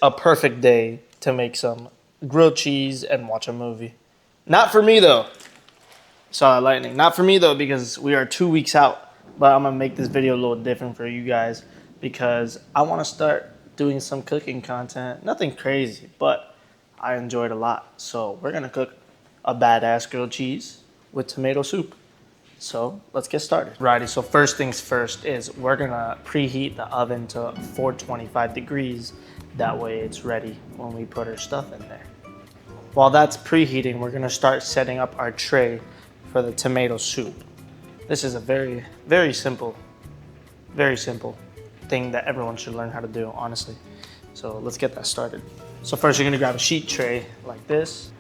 A perfect day to make some grilled cheese and watch a movie. Not for me though. Saw that lightning. Not for me though, because we are 2 weeks out. But I'm gonna make this video a little different for you guys because I want to start doing some cooking content. Nothing crazy, but I enjoy it a lot. So we're gonna cook a badass grilled cheese with tomato soup. So let's get started. Righty, so first things first is we're gonna preheat the oven to 425 degrees. That way it's ready when we put our stuff in there. While that's preheating, we're gonna start setting up our tray for the tomato soup. This is a very simple thing that everyone should learn how to do, honestly. So let's get that started. So first you're gonna grab a sheet tray like this.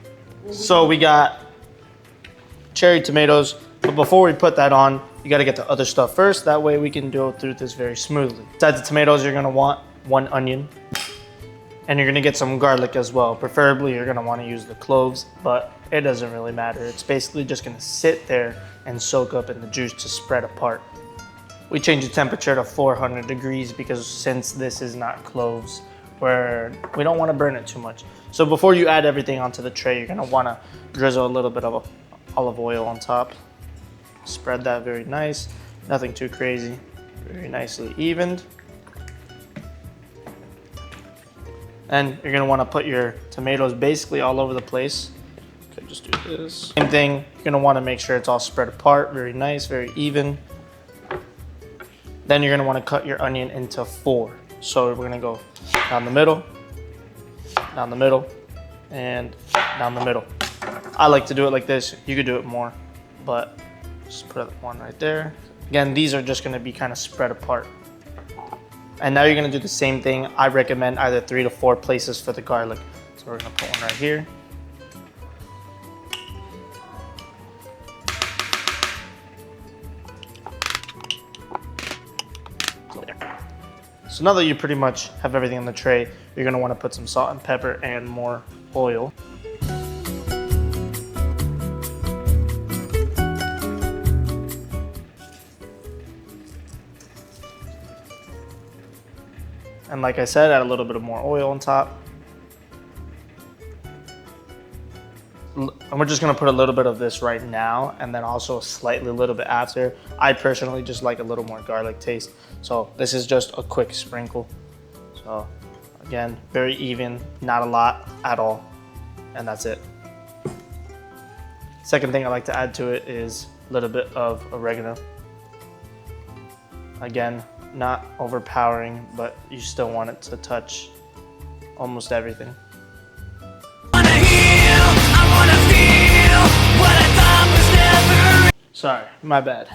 So we got cherry tomatoes, but before we put that on, you gotta get the other stuff first. That way we can go through this very smoothly. Besides the tomatoes, you're gonna want 1 onion, and you're gonna get some garlic as well. Preferably, you're gonna wanna use the cloves, but it doesn't really matter. It's basically just gonna sit there and soak up in the juice to spread apart. We change the temperature to 400 degrees because since this is not cloves, we don't wanna burn it too much. So before you add everything onto the tray, you're gonna wanna drizzle a little bit of olive oil on top. Spread that very nice, nothing too crazy, very nicely evened. And you're gonna wanna put your tomatoes basically all over the place. Okay, just do this. Same thing, you're gonna wanna make sure it's all spread apart, very nice, very even. Then you're gonna wanna cut your onion into 4. So we're gonna go down the middle, and down the middle. I like to do it like this. You could do it more, but just put one right there. Again, these are just gonna be kind of spread apart. And now you're gonna do the same thing. I recommend either 3 to 4 places for the garlic. So we're gonna put one right here. So now that you pretty much have everything on the tray, you're gonna wanna put some salt and pepper and more oil. And like I said, add a little bit of more oil on top. And we're just gonna put a little bit of this right now and then also a little bit after. I personally just like a little more garlic taste. So this is just a quick sprinkle. So again, very even, not a lot at all. And that's it. Second thing I like to add to it is a little bit of oregano. Again, not overpowering, but you still want it to touch almost everything. Sorry, my bad.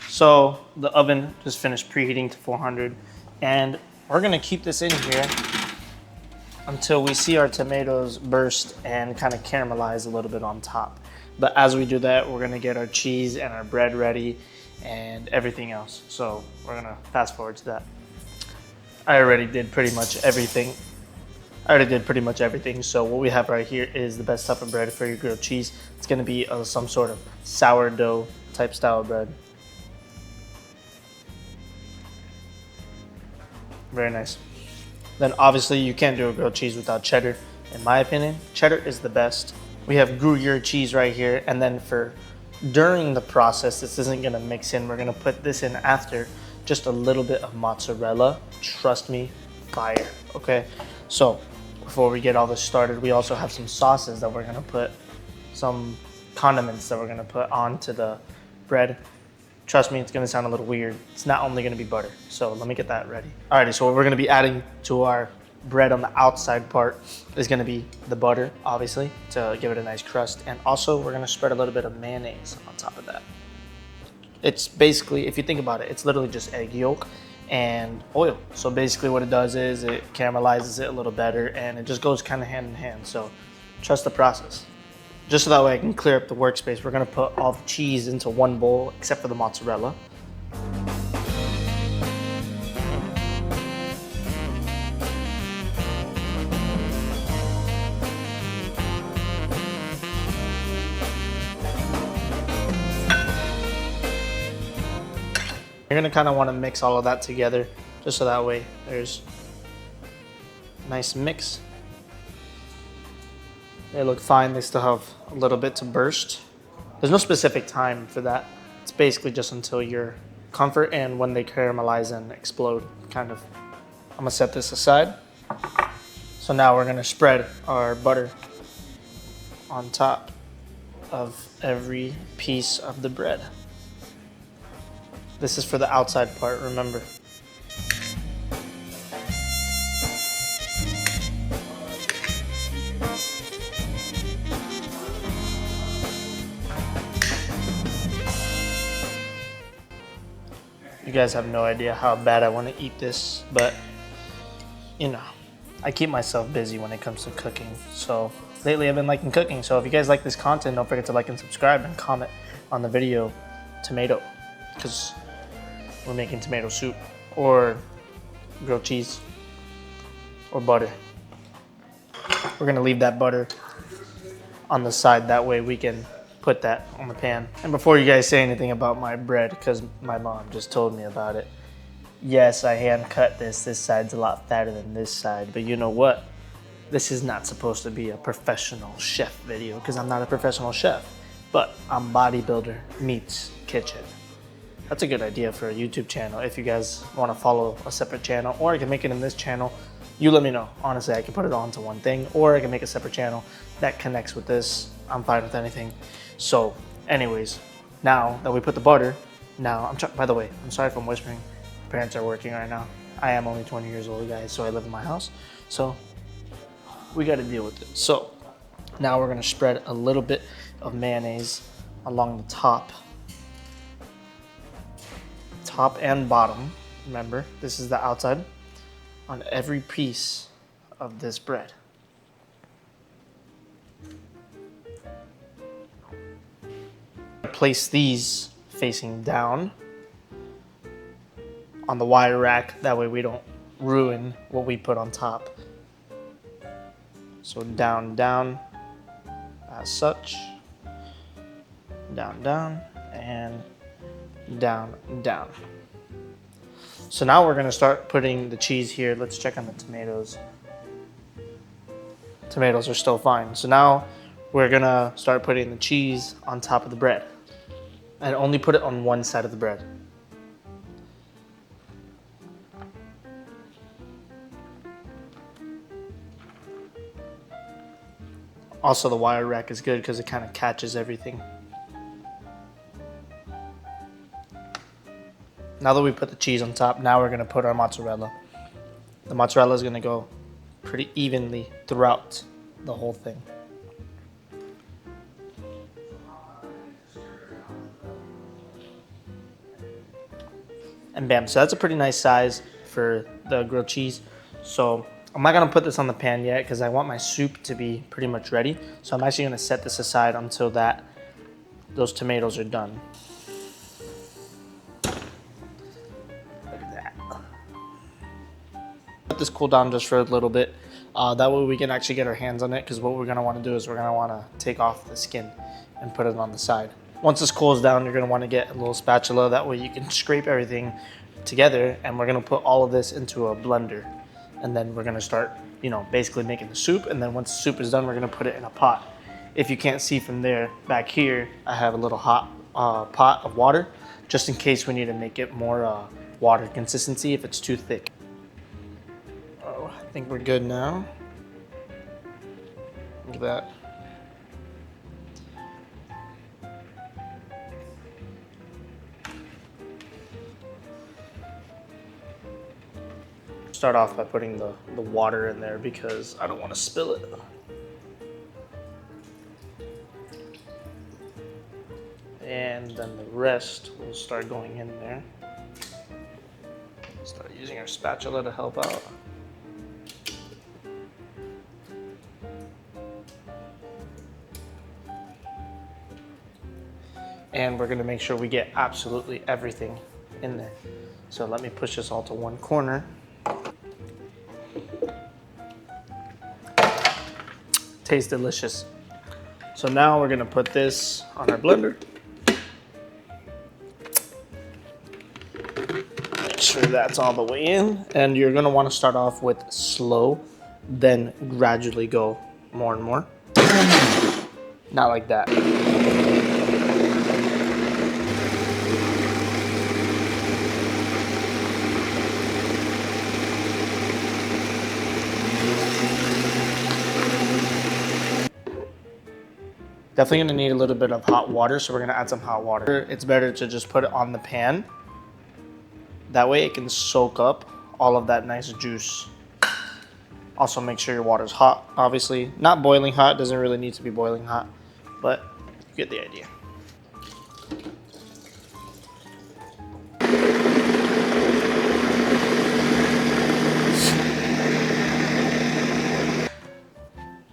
So the oven just finished preheating to 400, and we're gonna keep this in here until we see our tomatoes burst and kind of caramelize a little bit on top. But as we do that, we're gonna get our cheese and our bread ready and everything else. So we're gonna fast forward to that. I already did pretty much everything. So what we have right here is the best type of bread for your grilled cheese. It's gonna be some sort of sourdough type style bread. Very nice. Then obviously you can't do a grilled cheese without cheddar. In my opinion, cheddar is the best. We have Gruyere cheese right here, and then during the process, this isn't gonna mix in. We're gonna put this in after, just a little bit of mozzarella. Trust me, fire, okay? So before we get all this started, we also have some sauces that we're gonna put, some condiments that we're gonna put onto the bread. Trust me, it's gonna sound a little weird. It's not only gonna be butter. So let me get that ready. Alrighty, so what we're gonna be adding to our bread on the outside part is gonna be the butter, obviously, to give it a nice crust. And also we're gonna spread a little bit of mayonnaise on top of that. It's basically, if you think about it, it's literally just egg yolk and oil. So basically what it does is it caramelizes it a little better and it just goes kind of hand in hand. So trust the process. Just so that way I can clear up the workspace, we're gonna put all the cheese into one bowl except for the mozzarella. You're gonna kind of want to mix all of that together just so that way there's Nice mix. They look fine. They still have a little bit to burst. There's no specific time for that. It's basically just until your comfort and when they caramelize and explode, kind of. I'm gonna set this aside. So now we're gonna spread our butter on top of every piece of the bread. This is for the outside part, remember. You guys have no idea how bad I want to eat this, but you know, I keep myself busy when it comes to cooking. So lately I've been liking cooking. So if you guys like this content, don't forget to like and subscribe and comment on the video tomato, because we're making tomato soup or grilled cheese or butter. We're gonna leave that butter on the side, that way we can put that on the pan. And before you guys say anything about my bread, because my mom just told me about it, yes, I hand cut this. This side's a lot fatter than this side, but you know what? This is not supposed to be a professional chef video because I'm not a professional chef, but I'm bodybuilder meets kitchen. That's a good idea for a YouTube channel. If you guys want to follow a separate channel, or I can make it in this channel, you let me know. Honestly, I can put it onto one thing, or I can make a separate channel that connects with this. I'm fine with anything. So anyways, now that we put the butter, by the way, I'm sorry if I'm whispering. Parents are working right now. I am only 20 years old, guys, so I live in my house. So we got to deal with it. So now we're going to spread a little bit of mayonnaise along the top and bottom. Remember, this is the outside, on every piece of this bread. Place these facing down on the wire rack, that way we don't ruin what we put on top. So down, down, as such, down, down, and down, down. So now we're gonna start putting the cheese here. Let's check on the tomatoes. Tomatoes are still fine. So now we're gonna start putting the cheese on top of the bread. And only put it on one side of the bread. Also, the wire rack is good because it kind of catches everything. Now that we put the cheese on top, now we're gonna put our mozzarella. The mozzarella is gonna go pretty evenly throughout the whole thing. And bam, so that's a pretty nice size for the grilled cheese. So I'm not gonna put this on the pan yet because I want my soup to be pretty much ready. So I'm actually gonna set this aside until those tomatoes are done. Look at that. Let this cool down just for a little bit. That way we can actually get our hands on it, because what we're gonna wanna do is we're gonna wanna take off the skin and put it on the side. Once this cools down, you're gonna wanna get a little spatula, that way you can scrape everything together, and we're gonna put all of this into a blender. And then we're gonna start, basically making the soup, and then once the soup is done, we're gonna put it in a pot. If you can't see from there, back here, I have a little hot pot of water, just in case we need to make it more water consistency if it's too thick. Oh, I think we're good now. Look at that. Start off by putting the water in there because I don't want to spill it. And then the rest will start going in there. Start using our spatula to help out. And we're gonna make sure we get absolutely everything in there. So let me push this all to one corner. Tastes delicious. So now we're gonna put this on our blender. Make sure that's all the way in. And you're gonna wanna start off with slow then gradually go more and more. Not like that. Definitely gonna need a little bit of hot water, so we're gonna add some hot water. It's better to just put it on the pan. That way it can soak up all of that nice juice. Also make sure your water's hot, obviously. Not boiling hot, doesn't really need to be boiling hot, but you get the idea.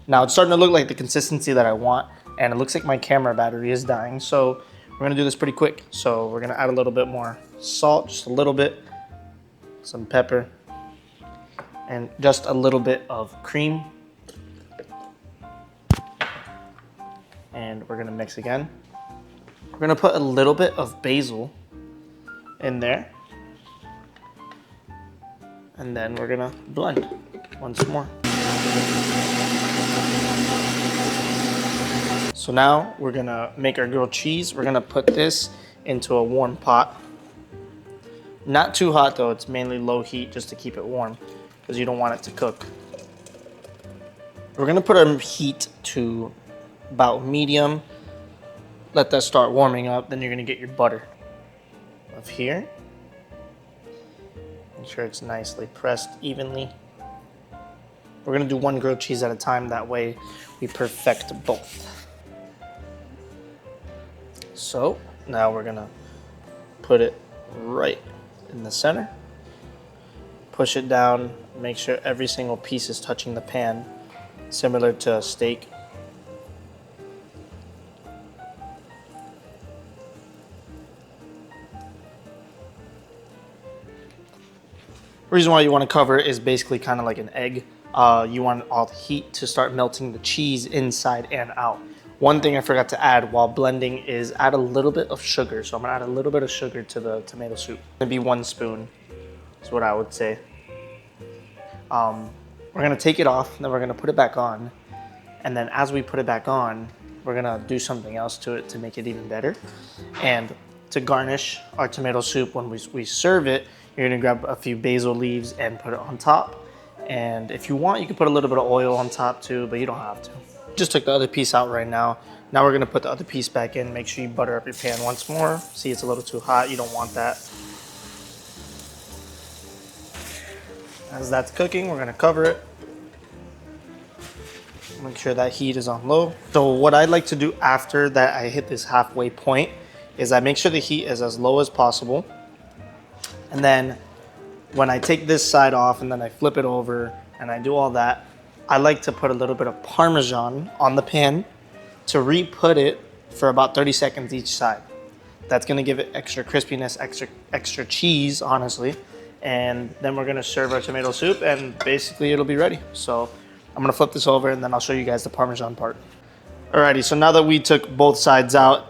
Now it's starting to look like the consistency that I want, and it looks like my camera battery is dying, so we're gonna do this pretty quick. So we're gonna add a little bit more salt, just a little bit, some pepper, and just a little bit of cream. And we're gonna mix again. We're gonna put a little bit of basil in there. And then we're gonna blend once more. So now we're gonna make our grilled cheese. We're gonna put this into a warm pot. Not too hot though, it's mainly low heat just to keep it warm because you don't want it to cook. We're gonna put our heat to about medium. Let that start warming up, then you're gonna get your butter of here. Make sure it's nicely pressed evenly. We're gonna do one grilled cheese at a time, that way we perfect both. So now we're gonna put it right in the center. Push it down, make sure every single piece is touching the pan, similar to a steak. The reason why you want to cover it is basically kind of like an egg. You want all the heat to start melting the cheese inside and out. One thing I forgot to add while blending is add a little bit of sugar. So I'm gonna add a little bit of sugar to the tomato soup. Maybe 1 spoon is what I would say. We're gonna take it off, then we're gonna put it back on. And then as we put it back on, we're gonna do something else to it to make it even better. And to garnish our tomato soup, when we serve it, you're gonna grab a few basil leaves and put it on top. And if you want, you can put a little bit of oil on top too, but you don't have to. Just took the other piece out right now. Now we're gonna put the other piece back in. Make sure you butter up your pan once more. See, it's a little too hot, you don't want that. As that's cooking, we're gonna cover it. Make sure that heat is on low. So what I like to do after that I hit this halfway point is I make sure the heat is as low as possible. And then when I take this side off and then I flip it over and I do all that, I like to put a little bit of Parmesan on the pan to re-put it for about 30 seconds each side. That's gonna give it extra crispiness, extra cheese, honestly. And then we're gonna serve our tomato soup and basically it'll be ready. So I'm gonna flip this over and then I'll show you guys the Parmesan part. Alrighty, so now that we took both sides out,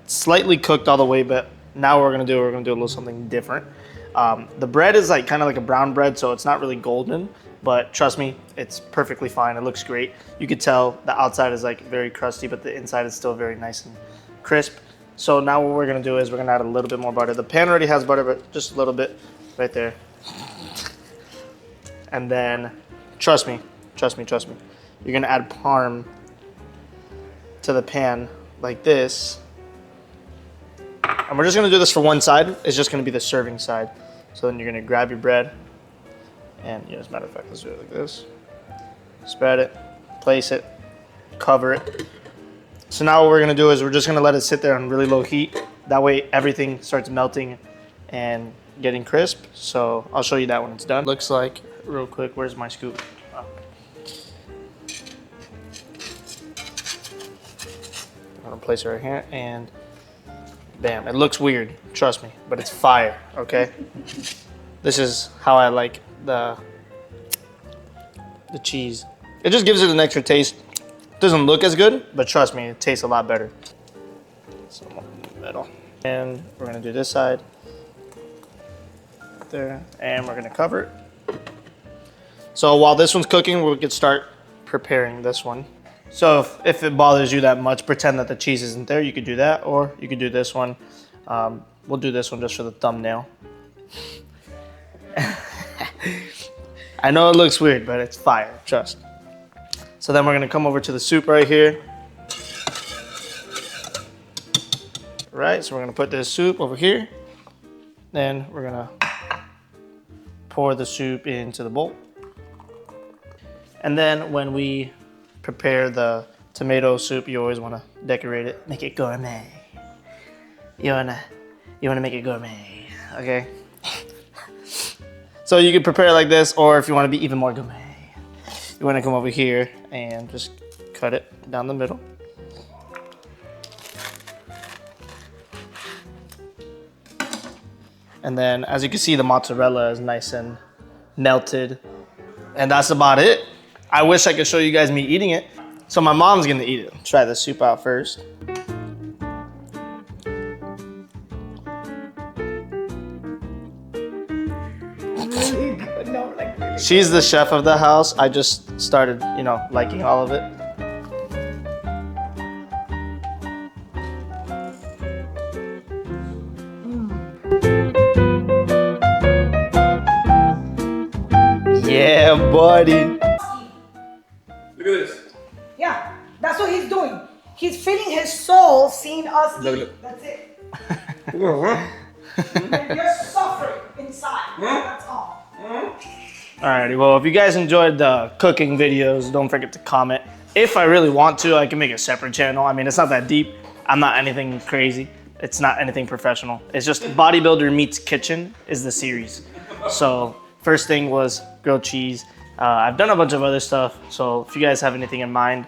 slightly cooked all the way, but now we're gonna do a little something different. The bread is like kind of like a brown bread, so it's not really golden, but trust me, it's perfectly fine. It looks great. You could tell the outside is like very crusty, but the inside is still very nice and crisp. So now what we're gonna do is we're gonna add a little bit more butter. The pan already has butter, but just a little bit right there. And then, trust me, you're gonna add parm to the pan like this. And we're just gonna do this for one side. It's just gonna be the serving side. So then you're gonna grab your bread and, as a matter of fact, let's do it like this. Spread it, place it, cover it. So now what we're gonna do is we're just gonna let it sit there on really low heat. That way everything starts melting and getting crisp. So I'll show you that when it's done. Looks like, real quick, where's my scoop? Oh. I'm gonna place it right here and bam, it looks weird, trust me, but it's fire, okay? This is how I like the cheese. It just gives it an extra taste. Doesn't look as good, but trust me, it tastes a lot better. So in the middle. And we're gonna do this side. There, and we're gonna cover it. So while this one's cooking, we can start preparing this one. So if it bothers you that much, pretend that the cheese isn't there. You could do that, or you could do this one. We'll do this one just for the thumbnail. I know it looks weird, but it's fire, trust. So then we're gonna come over to the soup right here. Right, so we're gonna put this soup over here. Then we're gonna pour the soup into the bowl. And then when we prepare the tomato soup, you always wanna decorate it, make it gourmet. You wanna make it gourmet, okay? So you can prepare it like this, or if you wanna be even more gourmet, you wanna come over here and just cut it down the middle. And then, as you can see, the mozzarella is nice and melted. And that's about it. I wish I could show you guys me eating it. So my mom's gonna eat it. Try the soup out first. She's the chef of the house. I just started, you know, liking all of it. Yeah, buddy. Look at this. Yeah, that's what he's doing. He's feeling his soul seeing us Look, eat. look. That's it. And you're suffering inside. That's all. Alrighty, well, if you guys enjoyed the cooking videos, don't forget to comment. If I really want to, I can make a separate channel. I mean, it's not that deep. I'm not anything crazy. It's not anything professional. It's just Bodybuilder Meets Kitchen is the series. So first thing was grilled cheese. I've done a bunch of other stuff. So if you guys have anything in mind,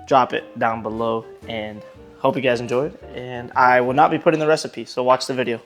drop it down below, and hope you guys enjoyed. And I will not be putting the recipe, so watch the video.